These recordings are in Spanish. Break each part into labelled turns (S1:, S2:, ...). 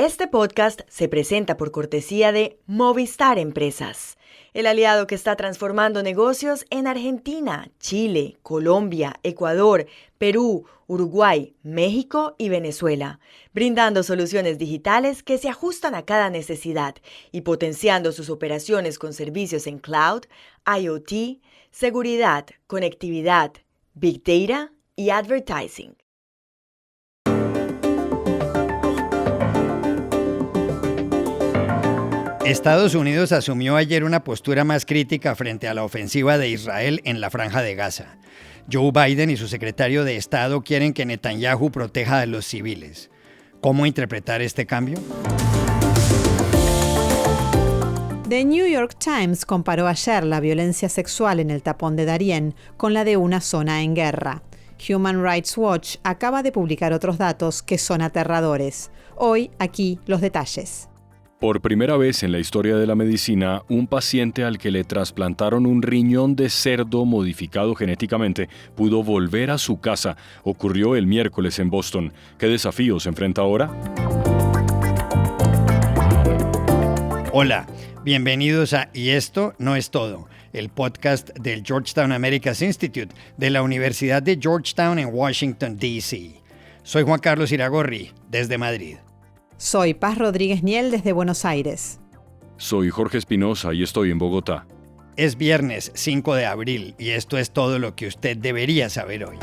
S1: Este podcast se presenta por cortesía de Movistar Empresas, el aliado que está transformando negocios en Argentina, Chile, Colombia, Ecuador, Perú, Uruguay, México y Venezuela, brindando soluciones digitales que se ajustan a cada necesidad y potenciando sus operaciones con servicios en cloud, IoT, seguridad, conectividad, Big Data y advertising.
S2: Estados Unidos asumió ayer una postura más crítica frente a la ofensiva de Israel en la Franja de Gaza. Joe Biden y su secretario de Estado quieren que Netanyahu proteja a los civiles. ¿Cómo interpretar este cambio?
S3: The New York Times comparó ayer la violencia sexual en el tapón de Darién con la de una zona en guerra. Human Rights Watch acaba de publicar otros datos que son aterradores. Hoy, aquí, los detalles.
S4: Por primera vez en la historia de la medicina, un paciente al que le trasplantaron un riñón de cerdo modificado genéticamente pudo volver a su casa. Ocurrió el miércoles en Boston. ¿Qué desafíos se enfrenta ahora?
S2: Hola, bienvenidos a Y esto no es todo, el podcast del Georgetown Americas Institute de la Universidad de Georgetown en Washington, D.C. Soy Juan Carlos Iragorri, desde Madrid.
S3: Soy Paz Rodríguez Niel desde Buenos Aires.
S4: Soy Jorge Espinosa y estoy en Bogotá.
S2: Es viernes 5 de abril y esto es todo lo que usted debería saber hoy.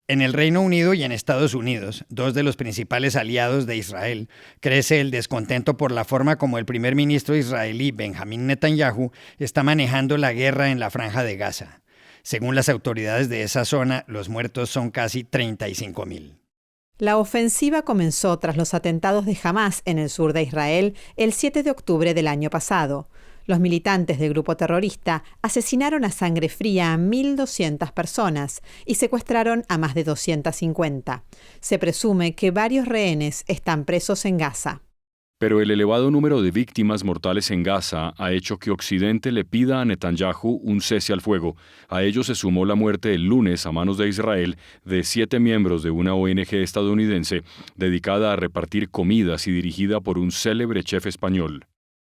S2: En el Reino Unido y en Estados Unidos, dos de los principales aliados de Israel, crece el descontento por la forma como el primer ministro israelí Benjamín Netanyahu está manejando la guerra en la Franja de Gaza. Según las autoridades de esa zona, los muertos son casi 35,000.
S3: La ofensiva comenzó tras los atentados de Hamás en el sur de Israel el 7 de octubre del año pasado. Los militantes del grupo terrorista asesinaron a sangre fría a 1.200 personas y secuestraron a más de 250. Se presume que varios rehenes están presos en Gaza.
S4: Pero el elevado número de víctimas mortales en Gaza ha hecho que Occidente le pida a Netanyahu un cese al fuego. A ello se sumó la muerte el lunes a manos de Israel de 7 miembros de una ONG estadounidense dedicada a repartir comidas y dirigida por un célebre chef español.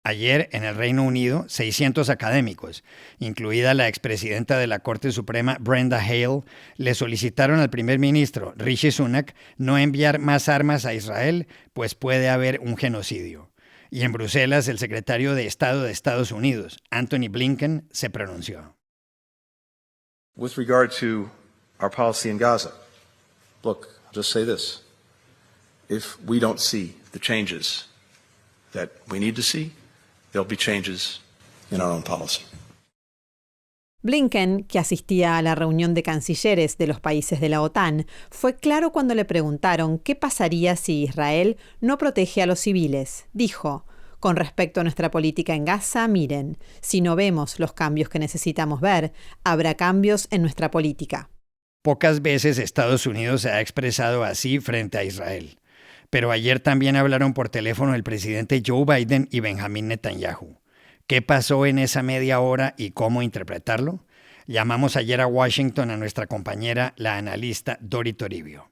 S2: Ayer, en el Reino Unido, 600 académicos, incluida la expresidenta de la Corte Suprema Brenda Hale, le solicitaron al primer ministro Rishi Sunak no enviar más armas a Israel, pues puede haber un genocidio. Y en Bruselas, el secretario de Estado de Estados Unidos, Antony Blinken, se pronunció.
S5: With regard to our policy in Gaza, look, I'll just say this. If we don't see the changes that we need to see, there'll be changes in our own policy.
S3: Blinken, que asistía a la reunión de cancilleres de los países de la OTAN, fue claro cuando le preguntaron qué pasaría si Israel no protege a los civiles. Dijo: con respecto a nuestra política en Gaza, miren, si no vemos los cambios que necesitamos ver, habrá cambios en nuestra política.
S2: Pocas veces Estados Unidos se ha expresado así frente a Israel. Pero ayer también hablaron por teléfono el presidente Joe Biden y Benjamín Netanyahu. ¿Qué pasó en esa media hora y cómo interpretarlo? Llamamos ayer a Washington a nuestra compañera, la analista Dori Toribio.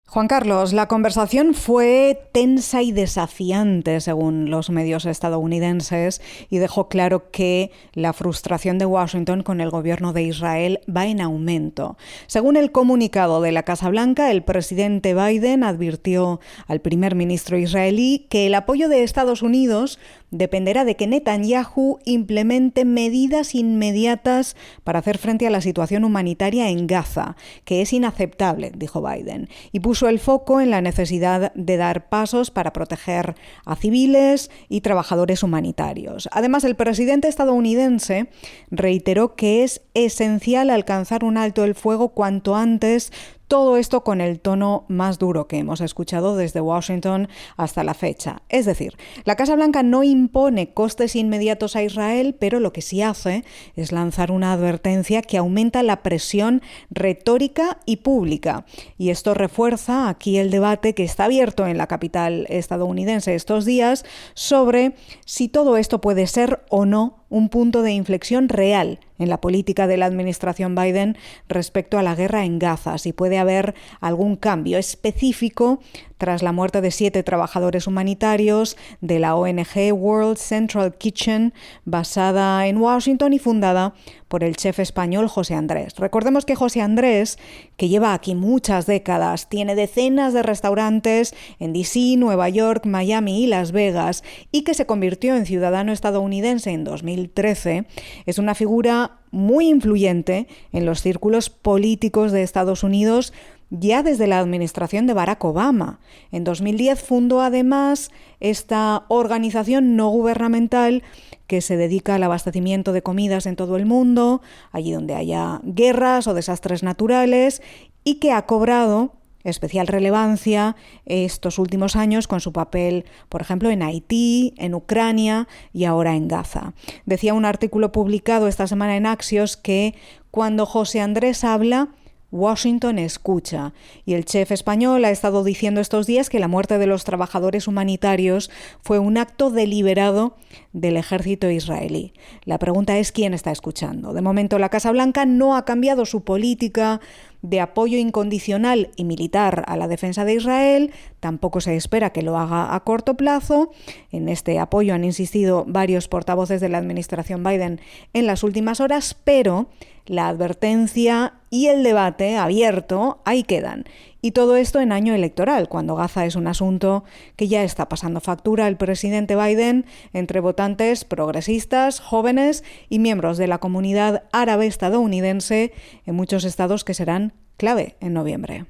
S6: Juan Carlos, la conversación fue tensa y desafiante según los medios estadounidenses y dejó claro que la frustración de Washington con el gobierno de Israel va en aumento. Según el comunicado de la Casa Blanca, el presidente Biden advirtió al primer ministro israelí que el apoyo de Estados Unidos dependerá de que Netanyahu implemente medidas inmediatas para hacer frente a la situación humanitaria en Gaza, que es inaceptable, dijo Biden, y puso el foco en la necesidad de dar pasos para proteger a civiles y trabajadores humanitarios. Además, el presidente estadounidense reiteró que es esencial alcanzar un alto el fuego cuanto antes. Todo esto con el tono más duro que hemos escuchado desde Washington hasta la fecha. Es decir, la Casa Blanca no impone costes inmediatos a Israel, pero lo que sí hace es lanzar una advertencia que aumenta la presión retórica y pública. Y esto refuerza aquí el debate que está abierto en la capital estadounidense estos días sobre si todo esto puede ser o no un punto de inflexión real en la política de la administración Biden respecto a la guerra en Gaza, si puede haber algún cambio específico tras la muerte de 7 trabajadores humanitarios de la ONG World Central Kitchen, basada en Washington y fundada por el chef español José Andrés. Recordemos que José Andrés, que lleva aquí muchas décadas, tiene decenas de restaurantes en DC, Nueva York, Miami y Las Vegas, y que se convirtió en ciudadano estadounidense en 2013, es una figura muy influyente en los círculos políticos de Estados Unidos ya desde la administración de Barack Obama. En 2010 fundó además esta organización no gubernamental que se dedica al abastecimiento de comidas en todo el mundo, allí donde haya guerras o desastres naturales, y que ha cobrado especial relevancia estos últimos años con su papel, por ejemplo, en Haití, en Ucrania y ahora en Gaza. Decía un artículo publicado esta semana en Axios que cuando José Andrés habla, Washington escucha, y el chef español ha estado diciendo estos días que la muerte de los trabajadores humanitarios fue un acto deliberado del ejército israelí. La pregunta es ¿quién está escuchando? De momento la Casa Blanca no ha cambiado su política de apoyo incondicional y militar a la defensa de Israel, tampoco se espera que lo haga a corto plazo. En este apoyo han insistido varios portavoces de la administración Biden en las últimas horas, pero la advertencia y el debate abierto ahí quedan. Y todo esto en año electoral, cuando Gaza es un asunto que ya está pasando factura al presidente Biden entre votantes progresistas, jóvenes y miembros de la comunidad árabe estadounidense en muchos estados que serán clave en noviembre.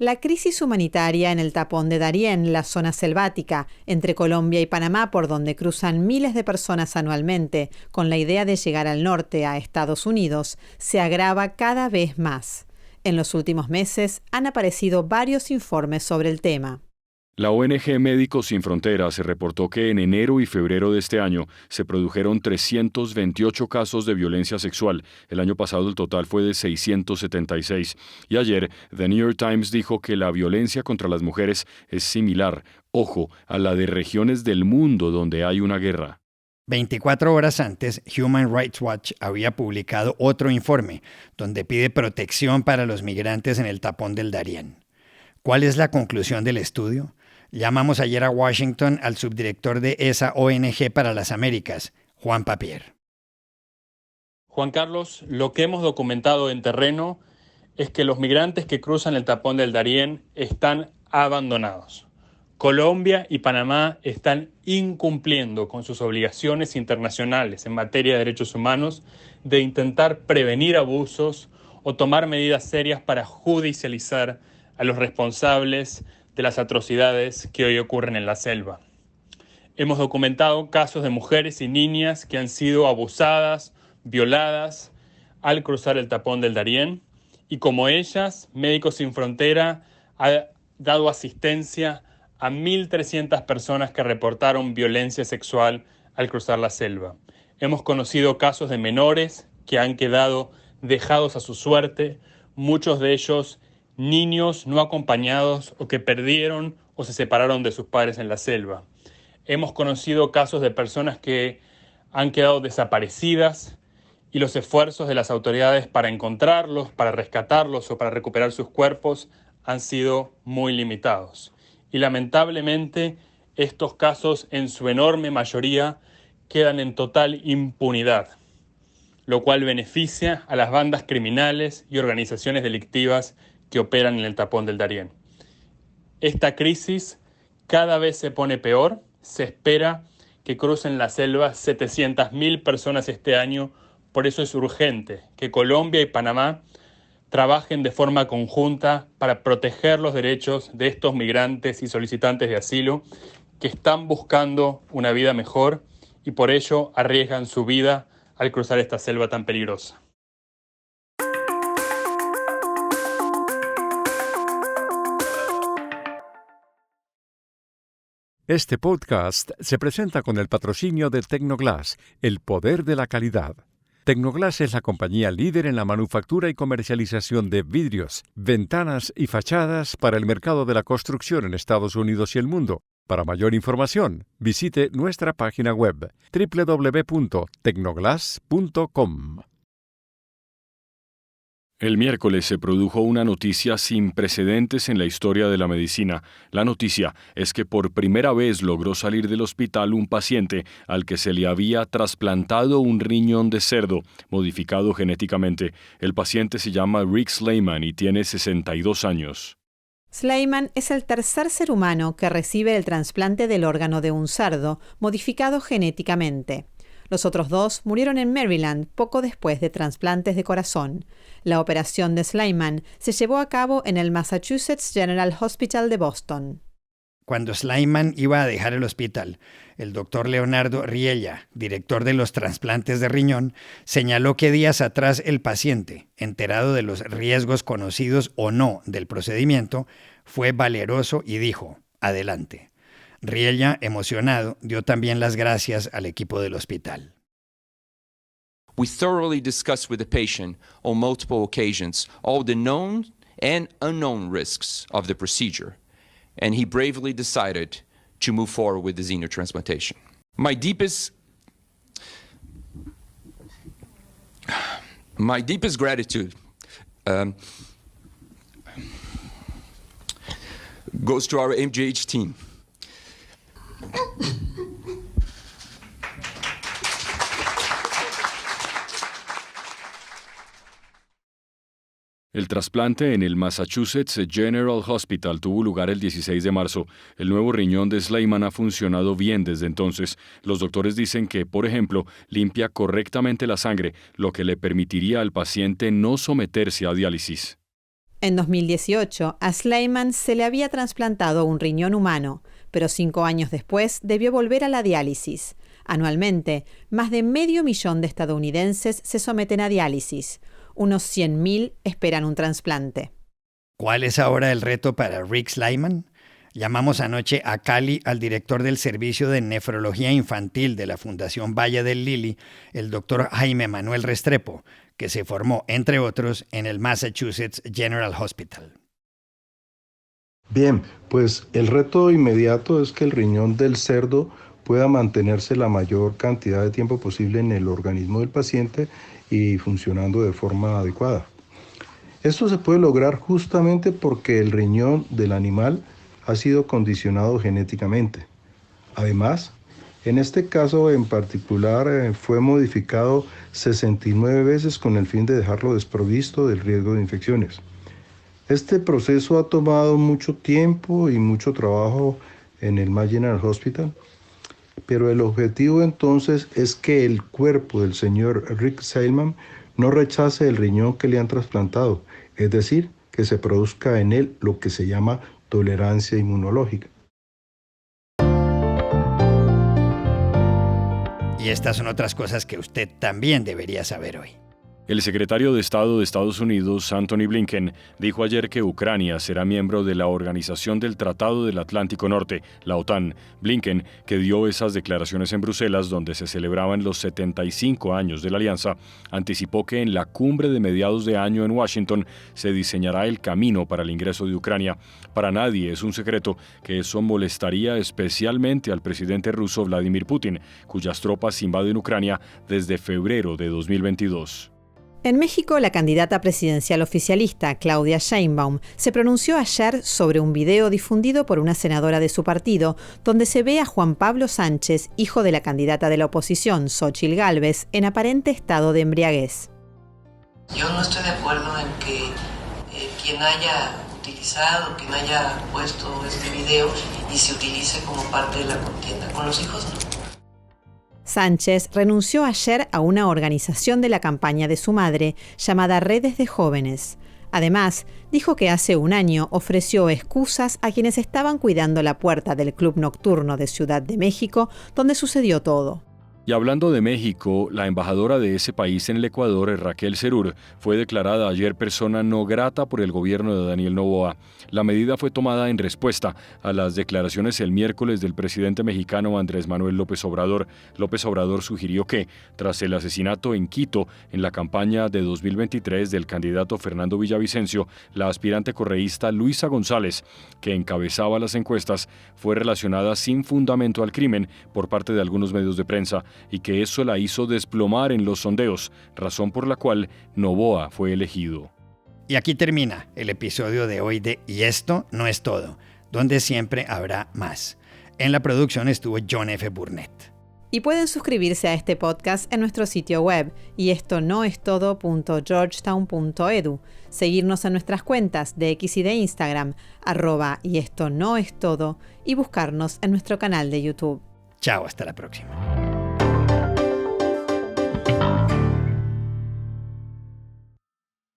S3: La crisis humanitaria en el tapón de Darién, la zona selvática entre Colombia y Panamá, por donde cruzan miles de personas anualmente con la idea de llegar al norte, a Estados Unidos, se agrava cada vez más. En los últimos meses han aparecido varios informes sobre el tema.
S4: La ONG Médicos Sin Fronteras reportó que en enero y febrero de este año se produjeron 328 casos de violencia sexual. El año pasado el total fue de 676. Y ayer, The New York Times dijo que la violencia contra las mujeres es similar, ojo, a la de regiones del mundo donde hay una guerra.
S2: 24 horas antes, Human Rights Watch había publicado otro informe donde pide protección para los migrantes en el tapón del Darién. ¿Cuál es la conclusión del estudio? Llamamos ayer a Washington al subdirector de esa ONG para las Américas, Juan Papier.
S7: Juan Carlos, lo que hemos documentado en terreno es que los migrantes que cruzan el tapón del Darién están abandonados. Colombia y Panamá están incumpliendo con sus obligaciones internacionales en materia de derechos humanos de intentar prevenir abusos o tomar medidas serias para judicializar a los responsables de las atrocidades que hoy ocurren en la selva. Hemos documentado casos de mujeres y niñas que han sido abusadas, violadas al cruzar el tapón del Darién, y como ellas, Médicos Sin Frontera ha dado asistencia a 1.300 personas que reportaron violencia sexual al cruzar la selva. Hemos conocido casos de menores que han quedado dejados a su suerte, muchos de ellos niños no acompañados o que perdieron o se separaron de sus padres en la selva. Hemos conocido casos de personas que han quedado desaparecidas y los esfuerzos de las autoridades para encontrarlos, para rescatarlos o para recuperar sus cuerpos han sido muy limitados. Y lamentablemente estos casos en su enorme mayoría quedan en total impunidad, lo cual beneficia a las bandas criminales y organizaciones delictivas que operan en el tapón del Darién. Esta crisis cada vez se pone peor. Se espera que crucen la selva 700.000 personas este año. Por eso es urgente que Colombia y Panamá trabajen de forma conjunta para proteger los derechos de estos migrantes y solicitantes de asilo que están buscando una vida mejor y por ello arriesgan su vida al cruzar esta selva tan peligrosa.
S8: Este podcast se presenta con el patrocinio de Tecnoglass, el poder de la calidad. Tecnoglass es la compañía líder en la manufactura y comercialización de vidrios, ventanas y fachadas para el mercado de la construcción en Estados Unidos y el mundo. Para mayor información, visite nuestra página web www.tecnoglass.com.
S4: El miércoles se produjo una noticia sin precedentes en la historia de la medicina. La noticia es que por primera vez logró salir del hospital un paciente al que se le había trasplantado un riñón de cerdo, modificado genéticamente. El paciente se llama Rick Sleiman y tiene 62 años.
S3: Sleiman es el tercer ser humano que recibe el trasplante del órgano de un cerdo, modificado genéticamente. Los otros dos murieron en Maryland poco después de trasplantes de corazón. La operación de Sleiman se llevó a cabo en el Massachusetts General Hospital de Boston.
S2: Cuando Sleiman iba a dejar el hospital, el doctor Leonardo Riella, director de los trasplantes de riñón, señaló que días atrás el paciente, enterado de los riesgos conocidos o no del procedimiento, fue valeroso y dijo: adelante. Riella, emocionado, dio también las gracias al equipo del hospital.
S9: We thoroughly discussed with the patient on multiple occasions all the known and unknown risks of the procedure, and he bravely decided to move forward with the xenotransplantation. My deepest gratitude goes to our MGH team.
S4: El trasplante en el Massachusetts General Hospital tuvo lugar el 16 de marzo. El nuevo riñón de Sleiman ha funcionado bien desde entonces. Los doctores dicen que, por ejemplo, limpia correctamente la sangre, lo que le permitiría al paciente no someterse a diálisis.
S3: En 2018, a Sleiman se le había trasplantado un riñón humano, pero 5 años después debió volver a la diálisis. Anualmente, más de 500.000 de estadounidenses se someten a diálisis. Unos 100.000 esperan un trasplante.
S2: ¿Cuál es ahora el reto para Rick Sleiman? Llamamos anoche a Cali al director del Servicio de Nefrología Infantil de la Fundación Valle del Lili, el doctor Jaime Manuel Restrepo, que se formó, entre otros, en el Massachusetts General Hospital.
S10: Bien, pues el reto inmediato es que el riñón del cerdo pueda mantenerse la mayor cantidad de tiempo posible en el organismo del paciente y funcionando de forma adecuada. Esto se puede lograr justamente porque el riñón del animal ha sido condicionado genéticamente. Además, en este caso en particular fue modificado 69 veces con el fin de dejarlo desprovisto del riesgo de infecciones. Este proceso ha tomado mucho tiempo y mucho trabajo en el Mass General Hospital, pero el objetivo entonces es que el cuerpo del señor Rick Sleiman no rechace el riñón que le han trasplantado, es decir, que se produzca en él lo que se llama tolerancia inmunológica.
S2: Y estas son otras cosas que usted también debería saber hoy.
S4: El secretario de Estado de Estados Unidos, Antony Blinken, dijo ayer que Ucrania será miembro de la Organización del Tratado del Atlántico Norte, la OTAN. Blinken, que dio esas declaraciones en Bruselas, donde se celebraban los 75 años de la alianza, anticipó que en la cumbre de mediados de año en Washington se diseñará el camino para el ingreso de Ucrania. Para nadie es un secreto que eso molestaría especialmente al presidente ruso Vladimir Putin, cuyas tropas invaden Ucrania desde febrero de 2022.
S3: En México, la candidata presidencial oficialista, Claudia Sheinbaum, se pronunció ayer sobre un video difundido por una senadora de su partido, donde se ve a Juan Pablo Sánchez, hijo de la candidata de la oposición, Xóchitl Gálvez, en aparente estado de embriaguez.
S11: Yo no estoy de acuerdo en que quien haya utilizado, quien haya puesto este video y se utilice como parte de la contienda. Con los hijos no.
S3: Sánchez renunció ayer a una organización de la campaña de su madre llamada Redes de Jóvenes. Además, dijo que hace un año ofreció excusas a quienes estaban cuidando la puerta del club nocturno de Ciudad de México, donde sucedió todo.
S4: Y hablando de México, la embajadora de ese país en el Ecuador, Raquel Serur, fue declarada ayer persona no grata por el gobierno de Daniel Noboa. La medida fue tomada en respuesta a las declaraciones el miércoles del presidente mexicano Andrés Manuel López Obrador. López Obrador sugirió que, tras el asesinato en Quito en la campaña de 2023 del candidato Fernando Villavicencio, la aspirante correísta Luisa González, que encabezaba las encuestas, fue relacionada sin fundamento al crimen por parte de algunos medios de prensa, y que eso la hizo desplomar en los sondeos, razón por la cual Noboa fue elegido.
S2: Y aquí termina el episodio de hoy de Y esto no es todo, donde siempre habrá más. En la producción estuvo John F. Burnett.
S3: Y pueden suscribirse a este podcast en nuestro sitio web, yestonoestodo.georgetown.edu, seguirnos en nuestras cuentas de X y de Instagram, @yestonoestodo, y buscarnos en nuestro canal de YouTube.
S2: Chao, hasta la próxima.